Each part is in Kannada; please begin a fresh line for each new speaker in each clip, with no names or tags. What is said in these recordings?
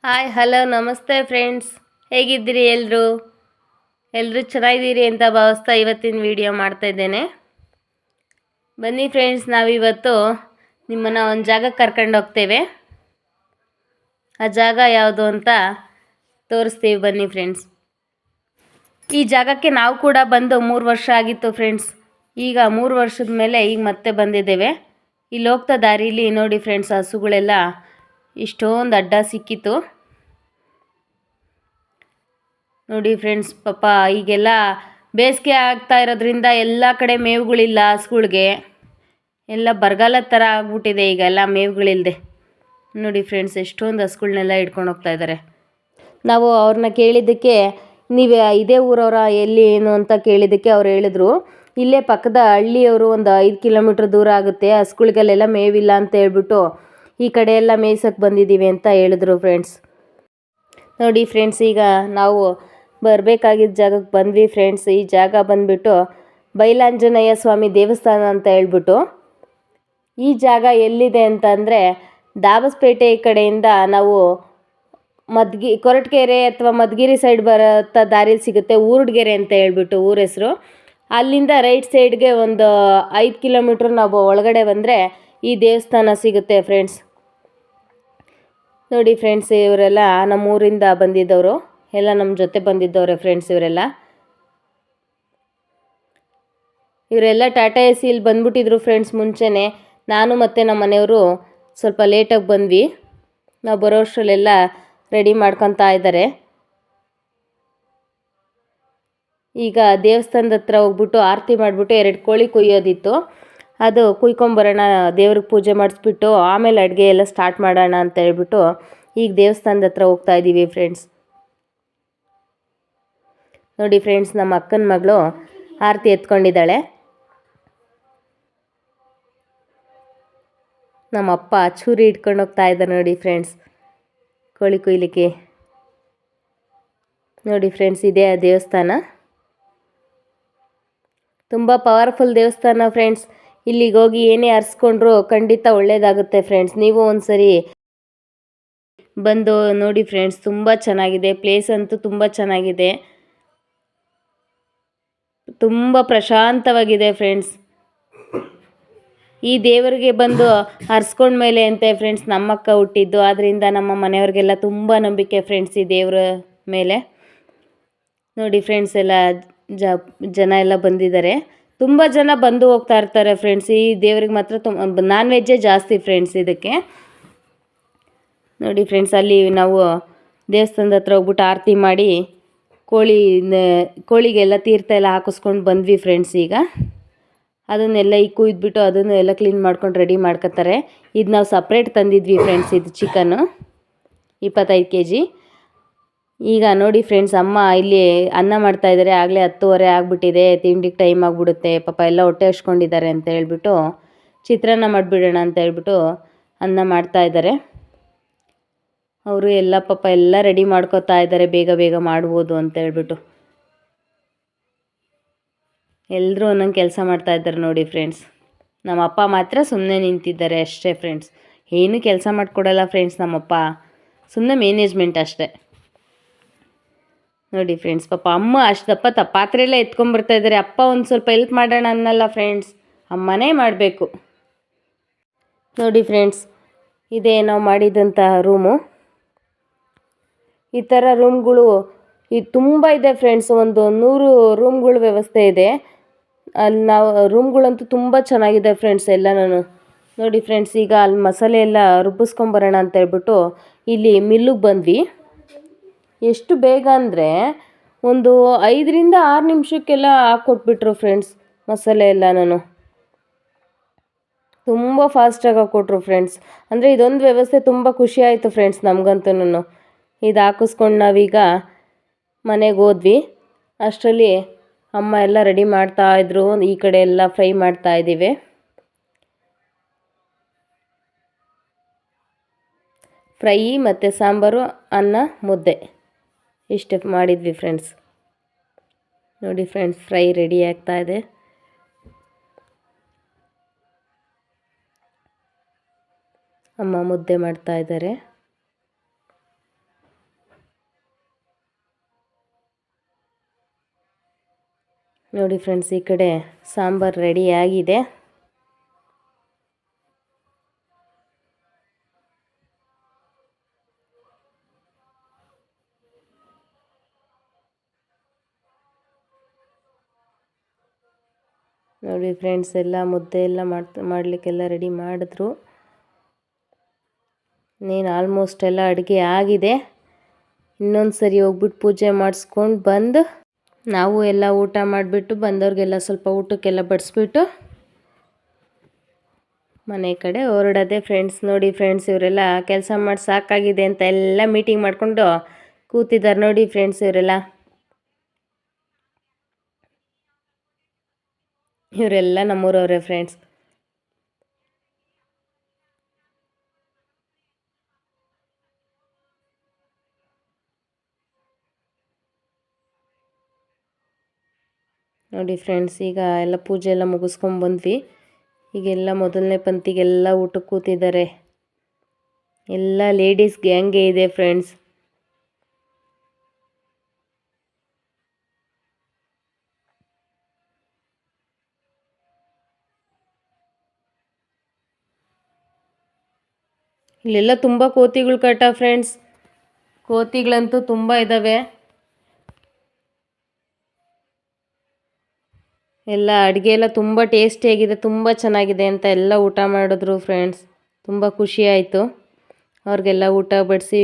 ಹಾಯ್ ಹಲೋ ನಮಸ್ತೆ ಫ್ರೆಂಡ್ಸ್. ಹೇಗಿದ್ದೀರಿ ಎಲ್ಲರೂ ಚೆನ್ನಾಗಿದ್ದೀರಿ ಅಂತ ಭಾವಿಸ್ತಾ ಇವತ್ತಿನ ವಿಡಿಯೋ ಮಾಡ್ತಾ ಇದ್ದೇನೆ. ಬನ್ನಿ ಫ್ರೆಂಡ್ಸ್, ನಾವಿವತ್ತು ನಿಮ್ಮನ್ನು ಒಂದು ಜಾಗಕ್ಕೆ ಕರ್ಕೊಂಡು ಹೋಗ್ತೇವೆ. ಆ ಜಾಗ ಯಾವುದು ಅಂತ ತೋರಿಸ್ತೀವಿ ಬನ್ನಿ ಫ್ರೆಂಡ್ಸ್. ಈ ಜಾಗಕ್ಕೆ ನಾವು ಕೂಡ ಬಂದು 3 ವರ್ಷ ಆಗಿತ್ತು ಫ್ರೆಂಡ್ಸ್. ಈಗ 3 ವರ್ಷದ ಮೇಲೆ ಈಗ ಮತ್ತೆ ಬಂದಿದ್ದೇವೆ. ಇಲ್ಲಿ ಹೋಗ್ತಾ ದಾರಿಲಿ ನೋಡಿ ಫ್ರೆಂಡ್ಸ್, ಹಸುಗಳೆಲ್ಲ ಇಷ್ಟೊಂದು ಅಡ್ಡ ಸಿಕ್ಕಿತ್ತು ನೋಡಿ ಫ್ರೆಂಡ್ಸ್. ಪಾಪ ಈಗೆಲ್ಲ ಬೇಸಿಗೆ ಆಗ್ತಾ ಇರೋದ್ರಿಂದ ಎಲ್ಲ ಕಡೆ ಮೇವುಗಳಿಲ್ಲ, ಹಸುಗಳ್ಗೆ ಎಲ್ಲ ಬರಗಾಲದ ಥರ ಆಗ್ಬಿಟ್ಟಿದೆ ಈಗೆಲ್ಲ ಮೇವುಗಳಿಲ್ಲದೆ. ನೋಡಿ ಫ್ರೆಂಡ್ಸ್, ಎಷ್ಟೊಂದು ಹಸುಗಳ್ನೆಲ್ಲ ಹಿಡ್ಕೊಂಡು ಹೋಗ್ತಾ ಇದ್ದಾರೆ. ನಾವು ಅವ್ರನ್ನ ಕೇಳಿದ್ದಕ್ಕೆ, ನೀವು ಇದೇ ಊರವರ ಎಲ್ಲಿ ಏನು ಅಂತ ಕೇಳಿದ್ದಕ್ಕೆ ಅವ್ರು ಹೇಳಿದ್ರು, ಇಲ್ಲೇ ಪಕ್ಕದ ಹಳ್ಳಿಯವರು, ಒಂದು 5 ಕಿಲೋಮೀಟ್ರ್ ದೂರ ಆಗುತ್ತೆ, ಹಸುಗಳಿಗೆಲ್ಲ ಮೇವಿಲ್ಲ ಅಂತ ಹೇಳ್ಬಿಟ್ಟು ಈ ಕಡೆ ಎಲ್ಲ ಮೇಯ್ಸೋಕ್ಕೆ ಬಂದಿದ್ದೀವಿ ಅಂತ ಹೇಳಿದ್ರು ಫ್ರೆಂಡ್ಸ್. ನೋಡಿ ಫ್ರೆಂಡ್ಸ್, ಈಗ ನಾವು ಬರಬೇಕಾಗಿದ್ದ ಜಾಗಕ್ಕೆ ಬಂದ್ವಿ ಫ್ರೆಂಡ್ಸ್. ಈ ಜಾಗ ಬಂದುಬಿಟ್ಟು ಬೈಲಾಂಜನೇಯ ಸ್ವಾಮಿ ದೇವಸ್ಥಾನ ಅಂತ ಹೇಳ್ಬಿಟ್ಟು. ಈ ಜಾಗ ಎಲ್ಲಿದೆ ಅಂತಂದರೆ, ದಾಬಸ್ಪೇಟೆ ಕಡೆಯಿಂದ ನಾವು ಕೊರಟಗೆರೆ ಅಥವಾ ಮಧುಗಿರಿ ಸೈಡ್ ಬರೋತ್ತ ದಾರಿಲಿ ಸಿಗುತ್ತೆ. ಊರ್ಡ್ಗೆರೆ ಅಂತ ಹೇಳ್ಬಿಟ್ಟು ಊರ ಹೆಸರು. ಅಲ್ಲಿಂದ ರೈಟ್ ಸೈಡ್ಗೆ ಒಂದು 5 ಕಿಲೋಮೀಟ್ರ್ ನಾವು ಒಳಗಡೆ ಬಂದರೆ ಈ ದೇವಸ್ಥಾನ ಸಿಗುತ್ತೆ ಫ್ರೆಂಡ್ಸ್. ನೋಡಿ ಫ್ರೆಂಡ್ಸ್, ಇವರೆಲ್ಲ ನಮ್ಮೂರಿಂದ ಬಂದಿದ್ದವರು, ಎಲ್ಲ ನಮ್ಮ ಜೊತೆ ಬಂದಿದ್ದವ್ರೆ ಫ್ರೆಂಡ್ಸ್. ಇವರೆಲ್ಲ ಟಾಟಾ ಎಸಿಲಿ ಬಂದ್ಬಿಟ್ಟಿದ್ರು ಫ್ರೆಂಡ್ಸ್ ಮುಂಚೆನೇ. ನಾನು ಮತ್ತು ನಮ್ಮ ಮನೆಯವರು ಸ್ವಲ್ಪ ಲೇಟಾಗಿ ಬಂದ್ವಿ. ನಾವು ಬರೋ ಅಷ್ಟರಲ್ಲೆಲ್ಲ ರೆಡಿ ಮಾಡ್ಕೊತಾ ಇದ್ದಾರೆ. ಈಗ ದೇವಸ್ಥಾನದ ಹತ್ರ ಹೋಗ್ಬಿಟ್ಟು ಆರತಿ ಮಾಡಿಬಿಟ್ಟು 2 ಕೋಳಿ ಕೊಯ್ಯೋದಿತ್ತು, ಅದು ಕುಯ್ಕೊಂಬರೋಣ, ದೇವ್ರಿಗೆ ಪೂಜೆ ಮಾಡಿಸ್ಬಿಟ್ಟು ಆಮೇಲೆ ಅಡುಗೆ ಎಲ್ಲ ಸ್ಟಾರ್ಟ್ ಮಾಡೋಣ ಅಂತ ಹೇಳ್ಬಿಟ್ಟು ಈಗ ದೇವಸ್ಥಾನದ ಹತ್ರ ಹೋಗ್ತಾ ಇದ್ದೀವಿ ಫ್ರೆಂಡ್ಸ್. ನೋಡಿ ಫ್ರೆಂಡ್ಸ್, ನಮ್ಮ ಅಕ್ಕನ ಮಗಳು ಆರತಿ ಎತ್ಕೊಂಡಿದ್ದಾಳೆ. ನಮ್ಮಪ್ಪ ಚೂರಿ ಇಟ್ಕೊಂಡು ಹೋಗ್ತಾ ಇದ್ದಾರೆ ನೋಡಿ ಫ್ರೆಂಡ್ಸ್, ಕೋಳಿ ಕೊಯ್ಲಿಕ್ಕೆ. ನೋಡಿ ಫ್ರೆಂಡ್ಸ್, ಇದೇ ಆ ದೇವಸ್ಥಾನ, ತುಂಬ ಪವರ್ಫುಲ್ ದೇವಸ್ಥಾನ ಫ್ರೆಂಡ್ಸ್. ಇಲ್ಲಿಗೆ ಹೋಗಿ ಏನೇ ಹರಿಸ್ಕೊಂಡ್ರು ಖಂಡಿತ ಒಳ್ಳೆಯದಾಗುತ್ತೆ ಫ್ರೆಂಡ್ಸ್. ನೀವು ಒಂದ್ಸರಿ ಬಂದು ನೋಡಿ ಫ್ರೆಂಡ್ಸ್, ತುಂಬ ಚೆನ್ನಾಗಿದೆ. ಪ್ಲೇಸ್ ಅಂತೂ ತುಂಬ ಚೆನ್ನಾಗಿದೆ, ತುಂಬ ಪ್ರಶಾಂತವಾಗಿದೆ ಫ್ರೆಂಡ್ಸ್. ಈ ದೇವರಿಗೆ ಬಂದು ಹರಿಸ್ಕೊಂಡ್ಮೇಲೆ ಅಂತೆ ಫ್ರೆಂಡ್ಸ್ ನಮ್ಮಕ್ಕ ಹುಟ್ಟಿದ್ದು. ಆದ್ದರಿಂದ ನಮ್ಮ ಮನೆಯವ್ರಿಗೆಲ್ಲ ತುಂಬ ನಂಬಿಕೆ ಫ್ರೆಂಡ್ಸ್ ಈ ದೇವರ ಮೇಲೆ. ನೋಡಿ ಫ್ರೆಂಡ್ಸ್, ಎಲ್ಲ ಜನ ಎಲ್ಲ ಬಂದಿದ್ದಾರೆ. ತುಂಬ ಜನ ಬಂದು ಹೋಗ್ತಾ ಇರ್ತಾರೆ ಫ್ರೆಂಡ್ಸ್. ಈ ದೇವ್ರಿಗೆ ಮಾತ್ರ ನಾನ್ ವೆಜ್ಜೇ ಜಾಸ್ತಿ ಫ್ರೆಂಡ್ಸ್ ಇದಕ್ಕೆ. ನೋಡಿ ಫ್ರೆಂಡ್ಸ್, ಅಲ್ಲಿ ನಾವು ದೇವಸ್ಥಾನದ ಹತ್ರ ಹೋಗ್ಬಿಟ್ಟು ಆರತಿ ಮಾಡಿ ಕೋಳಿಗೆಲ್ಲ ತೀರ್ಥ ಎಲ್ಲ ಹಾಕಿಸ್ಕೊಂಡು ಬಂದ್ವಿ ಫ್ರೆಂಡ್ಸ್. ಈಗ ಅದನ್ನೆಲ್ಲ ಈಗ ಕುಯ್ದುಬಿಟ್ಟು ಅದನ್ನು ಎಲ್ಲ ಕ್ಲೀನ್ ಮಾಡ್ಕೊಂಡು ರೆಡಿ ಮಾಡ್ಕೊತಾರೆ. ಇದು ನಾವು ಸಪ್ರೇಟ್ ತಂದಿದ್ವಿ ಫ್ರೆಂಡ್ಸ್, ಇದು ಚಿಕನ್ನು 25 kg. ಈಗ ನೋಡಿ ಫ್ರೆಂಡ್ಸ್, ಅಮ್ಮ ಇಲ್ಲಿ ಅನ್ನ ಮಾಡ್ತಾಯಿದ್ದಾರೆ. ಆಗಲೇ 10:30 ಆಗಿಬಿಟ್ಟಿದೆ, ತಿಂಡಿಗೆ ಟೈಮ್ ಆಗಿಬಿಡುತ್ತೆ, ಪಾಪ ಎಲ್ಲ ಹೊಟ್ಟೆ ಹಚ್ಕೊಂಡಿದ್ದಾರೆ ಅಂತ ಹೇಳ್ಬಿಟ್ಟು ಚಿತ್ರಾನ್ನ ಮಾಡಿಬಿಡೋಣ ಅಂತ ಹೇಳ್ಬಿಟ್ಟು ಅನ್ನ ಮಾಡ್ತಾಯಿದ್ದಾರೆ. ಅವರು ಎಲ್ಲ ಪಾಪ ಎಲ್ಲ ರೆಡಿ ಮಾಡ್ಕೋತಾ ಇದ್ದಾರೆ, ಬೇಗ ಬೇಗ ಮಾಡ್ಬೋದು ಅಂತ ಹೇಳ್ಬಿಟ್ಟು. ಎಲ್ಲರೂ ಒಂದೊಂದು ಕೆಲಸ ಮಾಡ್ತಾಯಿದ್ದಾರೆ ನೋಡಿ ಫ್ರೆಂಡ್ಸ್. ನಮ್ಮ ಅಪ್ಪ ಮಾತ್ರ ಸುಮ್ಮನೆ ನಿಂತಿದ್ದಾರೆ ಅಷ್ಟೇ ಫ್ರೆಂಡ್ಸ್. ಏನೂ ಕೆಲಸ ಮಾಡಿಕೊಡಲ್ಲ ಫ್ರೆಂಡ್ಸ್ ನಮ್ಮಪ್ಪ, ಸುಮ್ಮನೆ ಮ್ಯಾನೇಜ್ಮೆಂಟ್ ಅಷ್ಟೇ. ನೋಡಿ ಫ್ರೆಂಡ್ಸ್, ಪಾಪ ಅಮ್ಮ ಅಷ್ಟು ದಪ್ಪ ಪಾತ್ರೆ ಎಲ್ಲ ಎತ್ಕೊಂಡ್ಬರ್ತಾ ಇದ್ದಾರೆ. ಅಪ್ಪ ಒಂದು ಸ್ವಲ್ಪ ಹೆಲ್ಪ್ ಮಾಡೋಣ ಅನ್ನಲ್ಲ ಫ್ರೆಂಡ್ಸ್, ಅಮ್ಮನೇ ಮಾಡಬೇಕು. ನೋಡಿ ಫ್ರೆಂಡ್ಸ್, ಇದೇ ನಾವು ಮಾಡಿದಂಥ ರೂಮು. ಈ ಥರ ರೂಮ್ಗಳು ಇದು ತುಂಬ ಇದೆ ಫ್ರೆಂಡ್ಸ್, ಒಂದು 100 ರೂಮ್ಗಳ ವ್ಯವಸ್ಥೆ ಇದೆ ಅಲ್ಲಿ. ನಾವು ರೂಮ್ಗಳಂತೂ ತುಂಬ ಚೆನ್ನಾಗಿದೆ ಫ್ರೆಂಡ್ಸ್ ಎಲ್ಲನೂ. ನೋಡಿ ಫ್ರೆಂಡ್ಸ್, ಈಗ ಅಲ್ಲಿ ಮಸಾಲೆ ಎಲ್ಲ ರುಬ್ಬಿಸ್ಕೊಂಬರೋಣ ಅಂತ ಹೇಳ್ಬಿಟ್ಟು ಇಲ್ಲಿ ಮಿಲ್ಲಿಗೆ ಬಂದ್ವಿ. ಎಷ್ಟು ಬೇಗ ಅಂದರೆ ಒಂದು 5ರಿಂದ 6 ನಿಮಿಷಕ್ಕೆಲ್ಲ ಹಾಕ್ಕೊಟ್ಬಿಟ್ರು ಫ್ರೆಂಡ್ಸ್ ಮಸಾಲೆ ಎಲ್ಲನೂ. ತುಂಬ ಫಾಸ್ಟಾಗಿ ಹಾಕ್ಕೊಟ್ರು ಫ್ರೆಂಡ್ಸ್. ಅಂದರೆ ಇದೊಂದು ವ್ಯವಸ್ಥೆ ತುಂಬ ಖುಷಿ ಆಯಿತು ಫ್ರೆಂಡ್ಸ್ ನಮಗಂತೂ. ಇದು ಹಾಕಿಸ್ಕೊಂಡು ನಾವೀಗ ಮನೆಗೆ ಹೋದ್ವಿ. ಅಷ್ಟರಲ್ಲಿ ಅಮ್ಮ ಎಲ್ಲ ರೆಡಿ ಮಾಡ್ತಾಯಿದ್ರು. ಈ ಕಡೆ ಎಲ್ಲ ಫ್ರೈ ಮಾಡ್ತಾಯಿದ್ದೀವಿ. ಫ್ರೈ ಮತ್ತು ಸಾಂಬಾರು, ಅನ್ನ, ಮುದ್ದೆ ಇಷ್ಟು ಮಾಡಿದ್ವಿ ಫ್ರೆಂಡ್ಸ್. ನೋಡಿ ಫ್ರೆಂಡ್ಸ್, ಫ್ರೈ ರೆಡಿ ಆಗ್ತಾಯಿದೆ. ಅಮ್ಮ ಮುದ್ದೆ ಮಾಡ್ತಾಯಿದ್ದಾರೆ. ನೋಡಿ ಫ್ರೆಂಡ್ಸ್, ಈ ಕಡೆ ಸಾಂಬಾರು ರೆಡಿ ಆಗಿದೆ. ನೋಡಿ ಫ್ರೆಂಡ್ಸ್, ಎಲ್ಲ ಮುದ್ದೆ ಎಲ್ಲ ಮಾಡಲಿಕ್ಕೆಲ್ಲ ರೆಡಿ ಮಾಡಿದ್ರು. ನೀನು ಆಲ್ಮೋಸ್ಟ್ ಎಲ್ಲ ಅಡುಗೆ ಆಗಿದೆ. ಇನ್ನೊಂದು ಸರಿ ಹೋಗ್ಬಿಟ್ಟು ಪೂಜೆ ಮಾಡಿಸ್ಕೊಂಡು ಬಂದು ನಾವು ಎಲ್ಲ ಊಟ ಮಾಡಿಬಿಟ್ಟು ಬಂದವ್ರಿಗೆಲ್ಲ ಸ್ವಲ್ಪ ಊಟಕ್ಕೆಲ್ಲ ಬಡಿಸ್ಬಿಟ್ಟು ಮನೆ ಕಡೆ ಹೊರಡೋದೆ ಫ್ರೆಂಡ್ಸ್. ನೋಡಿ ಫ್ರೆಂಡ್ಸ್, ಇವರೆಲ್ಲ ಕೆಲಸ ಮಾಡಿ ಸಾಕಾಗಿದೆ ಅಂತ ಎಲ್ಲ ಮೀಟಿಂಗ್ ಮಾಡಿಕೊಂಡು ಕೂತಿದ್ದಾರೆ. ನೋಡಿ ಫ್ರೆಂಡ್ಸ್, ಇವರೆಲ್ಲ ನಮ್ಮೂರವರೇ ಫ್ರೆಂಡ್ಸ್. ನೋಡಿ ಫ್ರೆಂಡ್ಸ್, ಈಗ ಎಲ್ಲ ಪೂಜೆ ಎಲ್ಲ ಮುಗಿಸ್ಕೊಂಡು ಬಂದ್ವಿ. ಈಗೆಲ್ಲ ಮೊದಲನೇ ಪಂಕ್ತಿಗೆಲ್ಲ ಊಟಕ್ಕೆ ಕೂತಿದ್ದಾರೆ. ಎಲ್ಲ ಲೇಡೀಸ್ ಗ್ಯಾಂಗೇ ಇದೆ ಫ್ರೆಂಡ್ಸ್. ಇಲ್ಲೆಲ್ಲ ತುಂಬ ಕೋತಿಗಳು ಕಟ್ಟ ಫ್ರೆಂಡ್ಸ್. ಕೋತಿಗಳಂತೂ ತುಂಬ ಇದ್ದಾವೆ. ಎಲ್ಲ ಅಡುಗೆ ಎಲ್ಲ ತುಂಬ ಟೇಸ್ಟಿಯಾಗಿದೆ, ತುಂಬ ಚೆನ್ನಾಗಿದೆ ಅಂತ ಎಲ್ಲ ಊಟ ಮಾಡಿದ್ರು ಫ್ರೆಂಡ್ಸ್. ತುಂಬ ಖುಷಿ ಆಯಿತು. ಅವ್ರಿಗೆಲ್ಲ ಊಟ ಬಡಿಸಿ,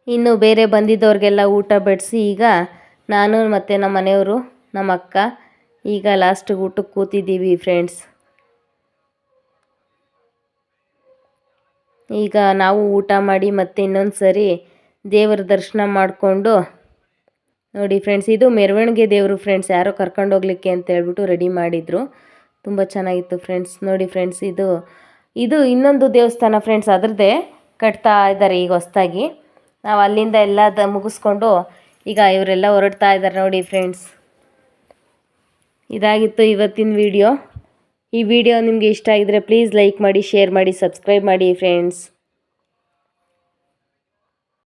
ಇನ್ನು ಬೇರೆ ಬಂದಿದ್ದವ್ರಿಗೆಲ್ಲ ಊಟ ಬಡಿಸಿ, ಈಗ ನಾನು ಮತ್ತು ನಮ್ಮ ಮನೆಯವರು, ನಮ್ಮ ಅಕ್ಕ ಈಗ ಲಾಸ್ಟಿಗೆ ಊಟಕ್ಕೆ ಕೂತಿದ್ದೀವಿ ಫ್ರೆಂಡ್ಸ್. ಈಗ ನಾವು ಊಟ ಮಾಡಿ ಮತ್ತೆ ಇನ್ನೊಂದು ಸರಿ ದೇವರ ದರ್ಶನ ಮಾಡಿಕೊಂಡು, ನೋಡಿ ಫ್ರೆಂಡ್ಸ್, ಇದು ಮೆರವಣಿಗೆ ದೇವರು ಫ್ರೆಂಡ್ಸ್. ಯಾರೋ ಕರ್ಕೊಂಡೋಗ್ಲಿಕ್ಕೆ ಅಂತ ಹೇಳ್ಬಿಟ್ಟು ರೆಡಿ ಮಾಡಿದರು. ತುಂಬ ಚೆನ್ನಾಗಿತ್ತು ಫ್ರೆಂಡ್ಸ್. ನೋಡಿ ಫ್ರೆಂಡ್ಸ್, ಇದು ಇನ್ನೊಂದು ದೇವಸ್ಥಾನ ಫ್ರೆಂಡ್ಸ್. ಅದರದ್ದೇ ಕಟ್ತಾ ಇದ್ದಾರೆ ಈಗ ಹೊಸ್ದಾಗಿ. ನಾವು ಅಲ್ಲಿಂದ ಎಲ್ಲ ಮುಗಿಸ್ಕೊಂಡು ಈಗ ಇವರೆಲ್ಲ ಹೊರಡ್ತಾ ಇದ್ದಾರೆ. ನೋಡಿ ಫ್ರೆಂಡ್ಸ್, ಇದಾಗಿತ್ತು ಇವತ್ತಿನ ವಿಡಿಯೋ. ಈ ವಿಡಿಯೋ ನಿಮಗೆ ಇಷ್ಟ ಆಗಿದ್ರೆ ಪ್ಲೀಸ್ ಲೈಕ್ ಮಾಡಿ, ಶೇರ್ ಮಾಡಿ, ಸಬ್ಸ್ಕ್ರೈಬ್ ಮಾಡಿ ಫ್ರೆಂಡ್ಸ್.